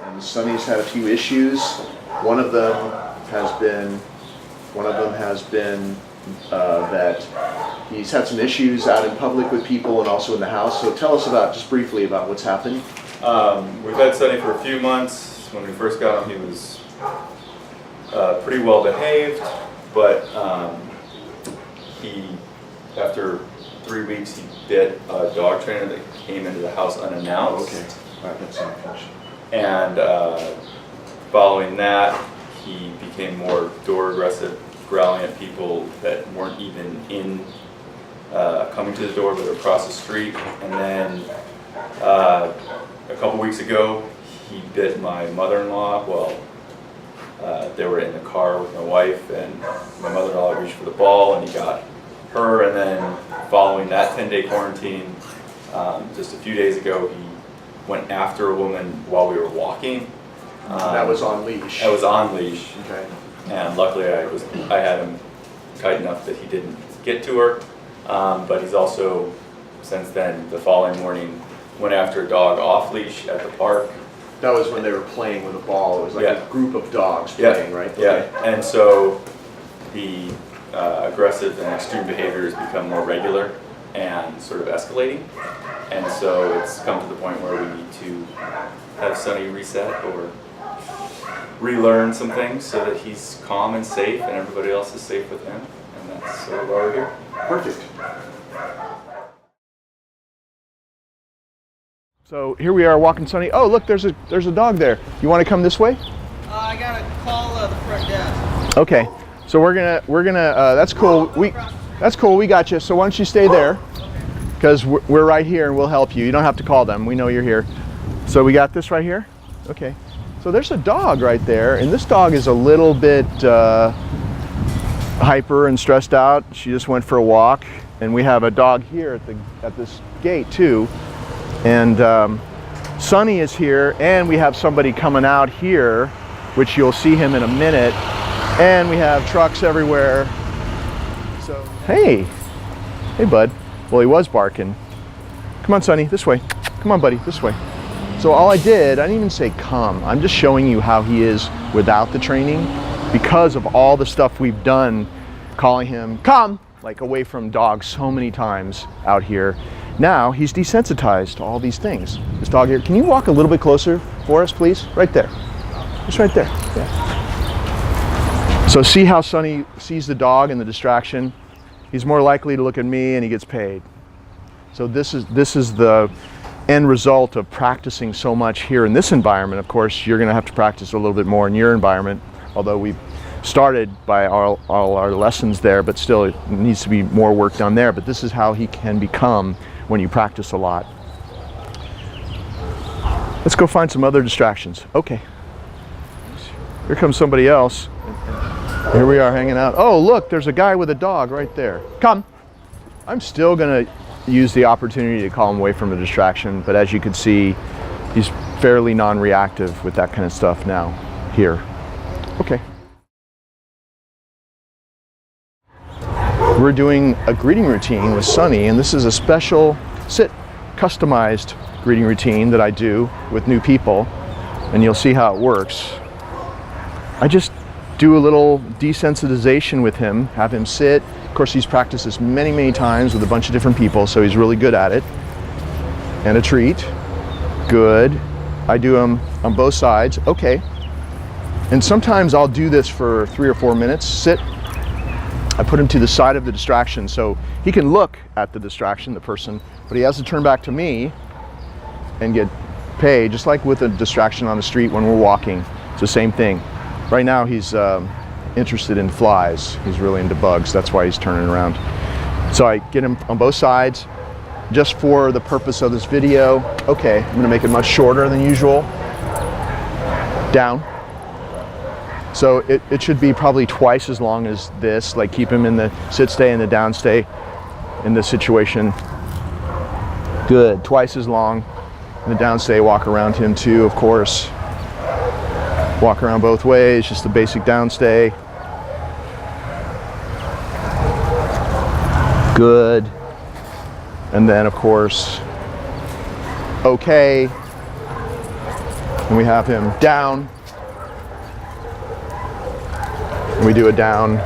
And Sonny's had a few issues. One of them has been that he's had some issues out in public with people and also in the house. So tell us just briefly about what's happened. We've had Sonny for a few months. When we first got him, he was pretty well behaved, but after 3 weeks, he bit a dog trainer that came into the house unannounced. Okay, all right, that's unfortunate. And following that, he became more door aggressive, growling at people that weren't even coming to the door, but across the street. And then a couple weeks ago, he bit my mother-in-law while they were in the car with my wife, and my mother-in-law reached for the ball and he got her. And then following that 10-day quarantine, just a few days ago, he went after a woman while we were walking. That was on leash. That was on leash. Okay. And luckily I had him tight enough that he didn't get to her. But he's also, since then, the following morning, went after a dog off leash at the park. That was when they were playing with a ball. It was like a group of dogs playing, right? Yeah. Okay. And so the aggressive and extreme behavior has become more regular and sort of escalating. And so it's come to the point where we need to have Sonny reset or relearn some things so that he's calm and safe and everybody else is safe with him. And that's sort of why we're here. Perfect. So here we are walking Sonny. Oh, look, there's a dog there. You want to come this way? I gotta call the front desk. Okay. So we're gonna. That's cool. That's cool. We got you. So why don't you stay there? Because we're right here and we'll help you. You don't have to call them. We know you're here. So we got this right here. Okay. So there's a dog right there, and this dog is a little bit hyper and stressed out. She just went for a walk, and we have a dog here at this gate too. And Sonny is here, and we have somebody coming out here, which you'll see him in a minute. And we have trucks everywhere. So hey bud. Well, he was barking. Come on, Sonny, this way. Come on, buddy, this way. So all I didn't even say come. I'm just showing you how he is without the training because of all the stuff we've done, calling him come, like away from dogs so many times out here. Now he's desensitized to all these things. This dog here, can you walk a little bit closer for us, please? Right there. Just right there. Yeah. So see how Sonny sees the dog and the distraction? He's more likely to look at me and he gets paid. So this is the end result of practicing so much here in this environment. Of course, you're going to have to practice a little bit more in your environment, although we've started by all our lessons there, but still it needs to be more work done there. But this is how he can become when you practice a lot. Let's go find some other distractions. Okay. Here comes somebody else. Here we are hanging out. Oh, look, there's a guy with a dog right there. Come. I'm still going to use the opportunity to call him away from a distraction, but as you can see, he's fairly non-reactive with that kind of stuff now here. Okay. We're doing a greeting routine with Sonny, and this is a special customized greeting routine that I do with new people, and you'll see how it works. I just do a little desensitization with him, have him sit. Of course, he's practiced this many, many times with a bunch of different people, so he's really good at it. And a treat. Good. I do them on both sides. Okay. And sometimes I'll do this for 3 or 4 minutes. Sit. I put him to the side of the distraction so he can look at the distraction, the person, but he has to turn back to me and get paid, just like with a distraction on the street when we're walking. It's the same thing. Right now he's interested in flies. He's really into bugs. That's why he's turning around. So I get him on both sides just for the purpose of this video. Okay, I'm gonna make it much shorter than usual. Down. So it should be probably twice as long as this, like keep him in the sit stay and the down stay in this situation. Good, twice as long. And the down stay, walk around him too, of course. Walk around both ways, just the basic down stay. Good. And then of course, okay. And we have him down. And we do a down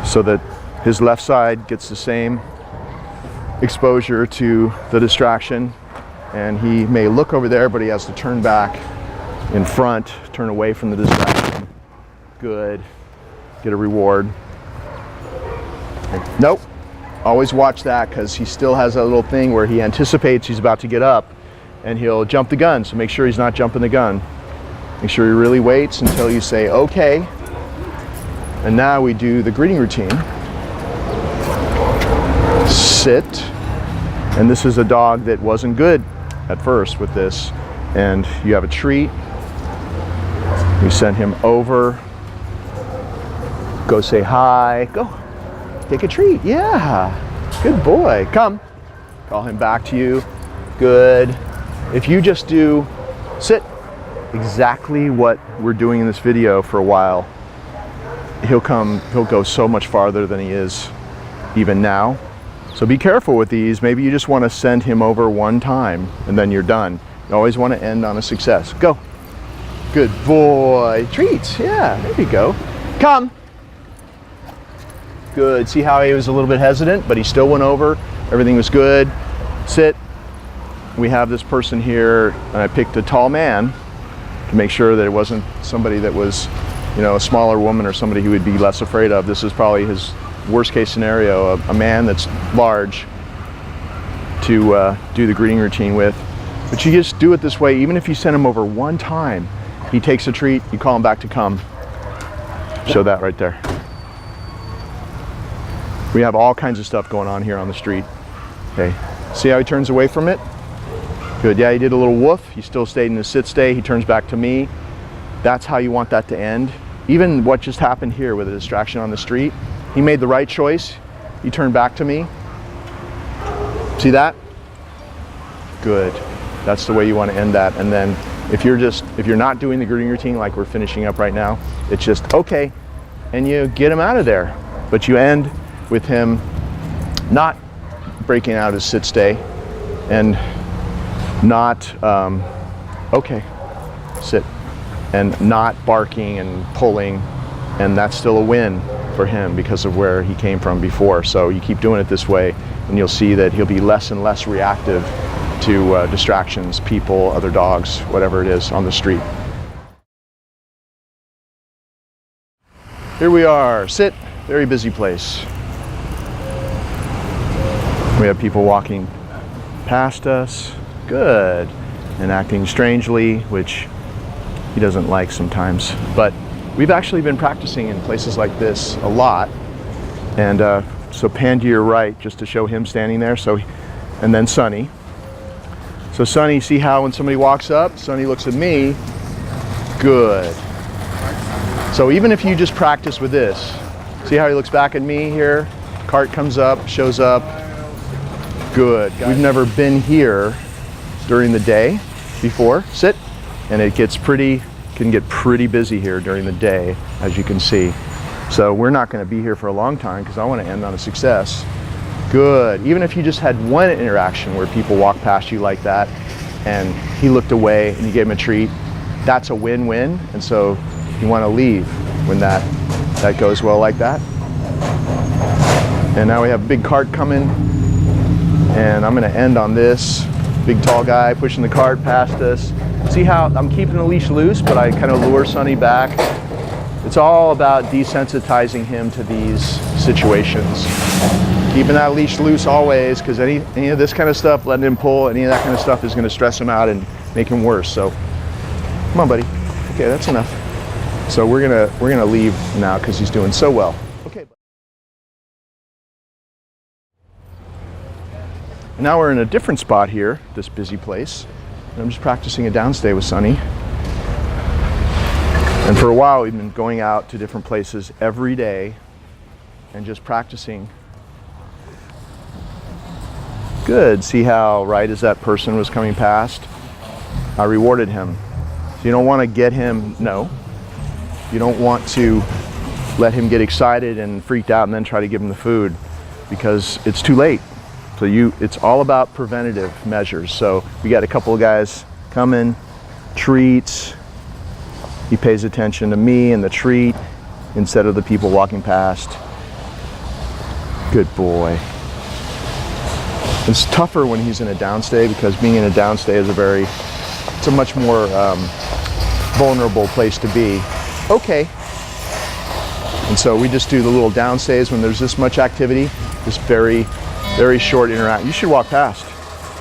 so that his left side gets the same exposure to the distraction. And he may look over there, but he has to turn back in front, turn away from the distraction. Good. Get a reward. Nope. Always watch that, because he still has a little thing where he anticipates he's about to get up and he'll jump the gun. So make sure he's not jumping the gun. Make sure he really waits until you say okay. And now we do the greeting routine. Sit. And this is a dog that wasn't good at first with this. And you have a treat. You send him over. Go say hi. Go. Take a treat. Yeah. Good boy. Come. Call him back to you. Good. If you just do sit, exactly what we're doing in this video for a while, he'll go so much farther than he is even now. So be careful with these. Maybe you just want to send him over one time and then you're done. You always want to end on a success. Go. Good boy. Treats. Yeah, there you go. Come. Good. See how he was a little bit hesitant, but he still went over. Everything was good. Sit. We have this person here, and I picked a tall man to make sure that it wasn't somebody that was, a smaller woman or somebody he would be less afraid of. This is probably his worst case scenario, a man that's large to do the greeting routine with. But you just do it this way. Even if you send him over one time, he takes a treat, you call him back to come. Show that right there. We have all kinds of stuff going on here on the street. Okay, see how he turns away from it? Good, yeah, he did a little woof. He still stayed in his sit stay. He turns back to me. That's how you want that to end. Even what just happened here with a distraction on the street, he made the right choice. He turned back to me. See that? Good. That's the way you want to end that. And then if you're not doing the greeting routine like we're finishing up right now, it's just okay, and you get him out of there. But you end with him not breaking out his sit stay and not okay, sit, and not barking and pulling, and that's still a win for him because of where he came from before. So you keep doing it this way and you'll see that he'll be less and less reactive to distractions, people, other dogs, whatever it is on the street. Here we are, sit, very busy place. We have people walking past us, good, and acting strangely, which he doesn't like sometimes. But we've actually been practicing in places like this a lot. And so pan to your right just to show him standing there. And then Sonny. So Sonny, see how when somebody walks up, Sonny looks at me, good. So even if you just practice with this, see how he looks back at me here? Cart comes up, shows up. Good. We've never been here during the day before. Sit. And it can get pretty busy here during the day, as you can see. So we're not going to be here for a long time because I want to end on a success. Good. Even if you just had one interaction where people walk past you like that and he looked away and you gave him a treat, that's a win-win. And so you want to leave when that goes well like that. And now we have a big cart coming. And I'm going to end on this big tall guy pushing the cart past us. See how I'm keeping the leash loose, but I kind of lure Sonny back. It's all about desensitizing him to these situations. Keeping that leash loose always, because any of this kind of stuff, letting him pull, any of that kind of stuff is going to stress him out and make him worse. So come on, buddy. Okay, that's enough. So we're gonna leave now because he's doing so well. Okay. Now we're in a different spot here, this busy place. I'm just practicing a downstay with Sonny. And for a while we've been going out to different places every day and just practicing. Good. See how right as that person was coming past, I rewarded him. So you don't want to get him, no. You don't want to let him get excited and freaked out and then try to give him the food because it's too late. So it's all about preventative measures. So we got a couple of guys coming, treats. He pays attention to me and the treat instead of the people walking past. Good boy. It's tougher when he's in a downstay because being in a downstay is it's a much more vulnerable place to be. Okay. And so we just do the little downstays when there's this much activity, this very, very short interaction. You should walk past.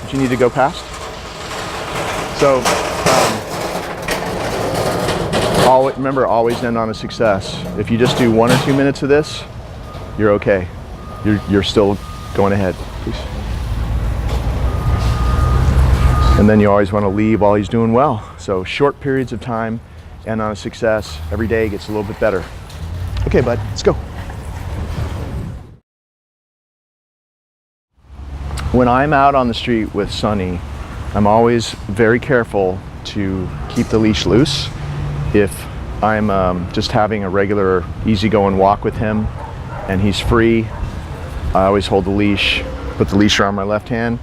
Did you need to go past? So, remember, always end on a success. If you just do 1 or 2 minutes of this, you're okay. You're still going ahead. Please. And then you always want to leave while he's doing well. So short periods of time, end on a success. Every day gets a little bit better. Okay, bud, let's go. When I'm out on the street with Sonny, I'm always very careful to keep the leash loose. If I'm just having a regular easygoing walk with him and he's free, I always hold the leash, put the leash around my left hand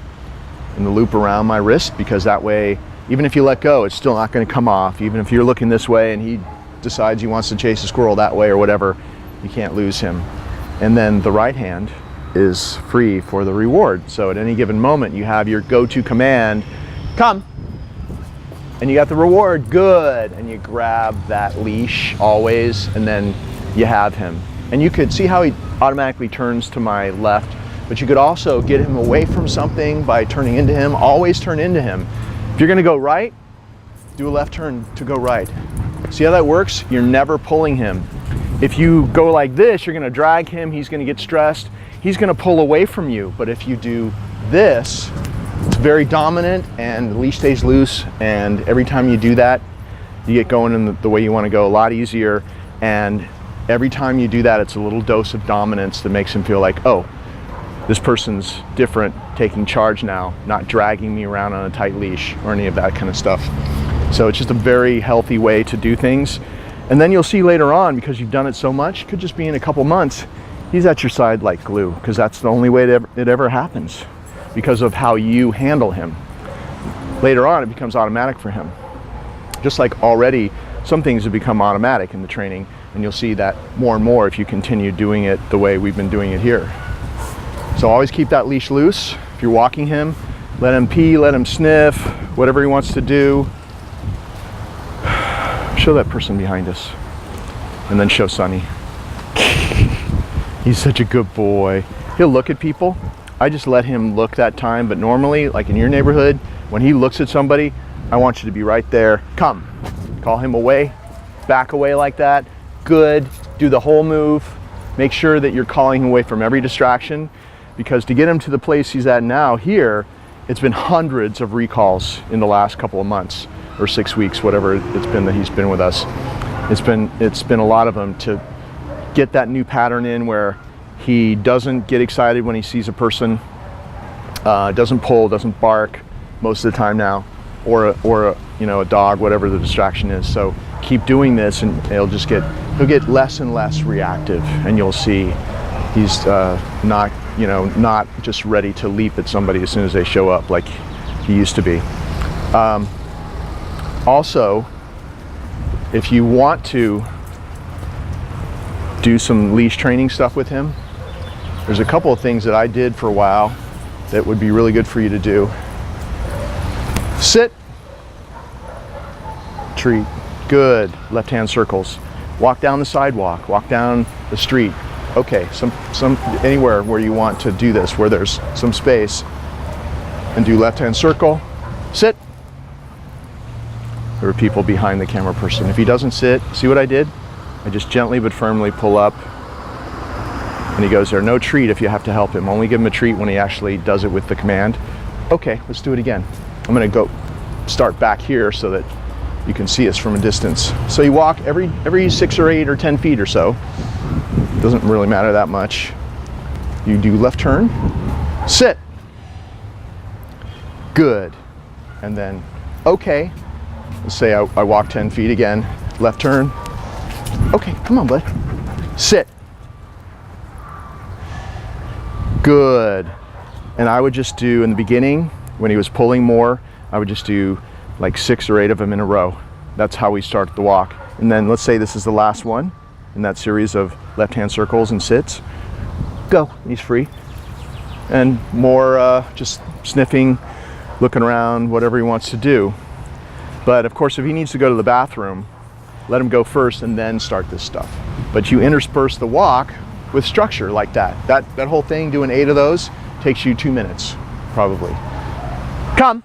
and the loop around my wrist, because that way, even if you let go, it's still not going to come off. Even if you're looking this way and he decides he wants to chase a squirrel that way or whatever, you can't lose him. And then the right hand is free for the reward. So at any given moment, you have your go-to command, come, and you got the reward, good, and you grab that leash always, and then you have him. And you could see how he automatically turns to my left, but you could also get him away from something by turning into him. Always turn into him. If you're gonna go right, do a left turn to go right. See how that works? You're never pulling him. If you go like this, you're gonna drag him, he's gonna get stressed, he's gonna pull away from you. But if you do this, it's very dominant and the leash stays loose, and every time you do that, you get going in the way you wanna go a lot easier. And every time you do that, it's a little dose of dominance that makes him feel like, oh, this person's different, taking charge now, not dragging me around on a tight leash or any of that kind of stuff. So it's just a very healthy way to do things. And then you'll see later on, because you've done it so much, could just be in a couple months, he's at your side like glue, because that's the only way it ever happens, because of how you handle him. Later on, it becomes automatic for him. Just like already, some things have become automatic in the training, and you'll see that more and more if you continue doing it the way we've been doing it here. So always keep that leash loose. If you're walking him, let him pee, let him sniff, whatever he wants to do. Show that person behind us. And then show Sonny. He's such a good boy. He'll look at people. I just let him look that time, but normally, like in your neighborhood, when he looks at somebody, I want you to be right there. Come. Call him away, back away like that. Good. Do the whole move. Make sure that you're calling him away from every distraction, because to get him to the place he's at now here, it's been hundreds of recalls in the last couple of months or 6 weeks, whatever it's been that he's been with us. It's been a lot of them to get that new pattern in where he doesn't get excited when he sees a person, doesn't pull, doesn't bark most of the time now, or a dog, whatever the distraction is. So keep doing this, and he'll get less and less reactive, and you'll see he's not just ready to leap at somebody as soon as they show up like he used to be. Also, if you want to do some leash training stuff with him, there's a couple of things that I did for a while that would be really good for you to do. Sit, treat, good, left hand circles. Walk down the sidewalk, walk down the street. Okay, anywhere where you want to do this, where there's some space, and do left hand circle, sit. There are people behind the camera person. If he doesn't sit, see what I did? I just gently but firmly pull up, and he goes there. No treat if you have to help him. Only give him a treat when he actually does it with the command. Okay, let's do it again. I'm gonna go start back here so that you can see us from a distance. So you walk every 6 or 8 or 10 feet or so. Doesn't really matter that much. You do left turn, sit. Good. And then, okay. Let's say I walk 10 feet again, left turn. Okay, come on, bud. Sit. Good. And I would just do, in the beginning, when he was pulling more, I would just do like 6 or 8 of them in a row. That's how we start the walk. And then let's say this is the last one in that series of left-hand circles and sits. Go, he's free. And more just sniffing, looking around, whatever he wants to do. But of course, if he needs to go to the bathroom, let him go first and then start this stuff. But you intersperse the walk with structure like that. That whole thing, doing 8 of those, takes you 2 minutes, probably. Come,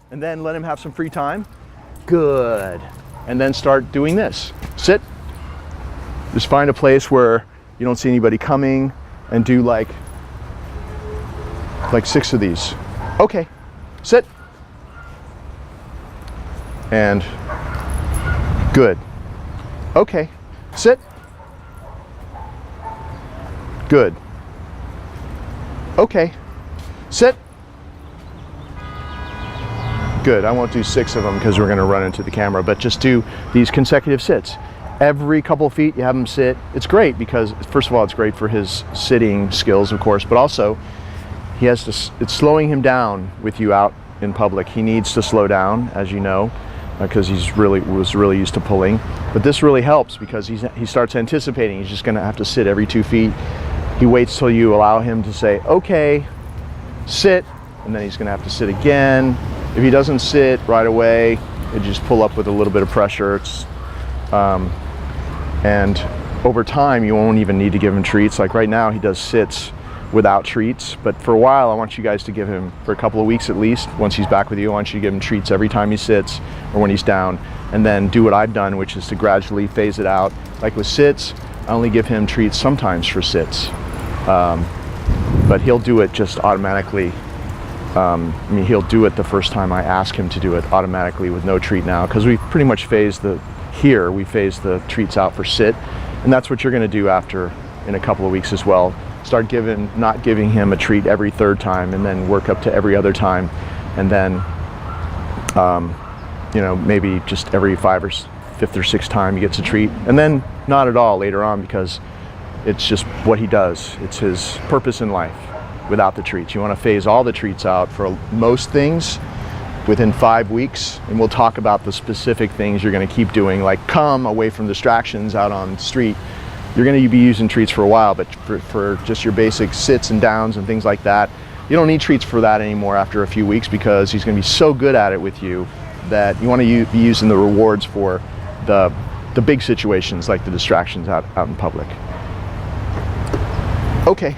and then let him have some free time. Good. And then start doing this. Sit. Just find a place where you don't see anybody coming and do like 6 of these. Okay, sit. And good. Okay, sit. Good. Okay, sit. Good. I won't do 6 of them because we're going to run into the camera, but just do these consecutive sits. Every couple of feet you have him sit. It's great because, first of all, it's great for his sitting skills, of course, but also he has to, it's slowing him down with you out in public. He needs to slow down, as you know, because was really used to pulling. But this really helps because he starts anticipating he's just going to have to sit every 2 feet. He waits till you allow him to say, okay, sit, and then he's going to have to sit again. If he doesn't sit right away, you just pull up with a little bit of pressure. And over time, you won't even need to give him treats. Like right now, he does sits without treats. But for a while, I want you guys to give him, for a couple of weeks at least, once he's back with you, I want you to give him treats every time he sits or when he's down. And then do what I've done, which is to gradually phase it out. Like with sits, I only give him treats sometimes for sits. But he'll do it just automatically. I mean, he'll do it the first time I ask him to do it automatically with no treat now, because we pretty much phased the treats out for sit, and that's what you're going to do after in a couple of weeks as well. Start not giving him a treat every 3rd time, and then work up to every other time, and then you know, maybe just every 5th or 6th time he gets a treat, and then not at all later on, because it's just what he does. It's his purpose in life without the treats. You want to phase all the treats out for most things within 5 weeks, and we'll talk about the specific things you're going to keep doing, like come away from distractions out on the street. You're going to be using treats for a while, but for just your basic sits and downs and things like that, you don't need treats for that anymore after a few weeks, because he's going to be so good at it with you that you want to be using the rewards for the big situations, like the distractions out in public. Okay.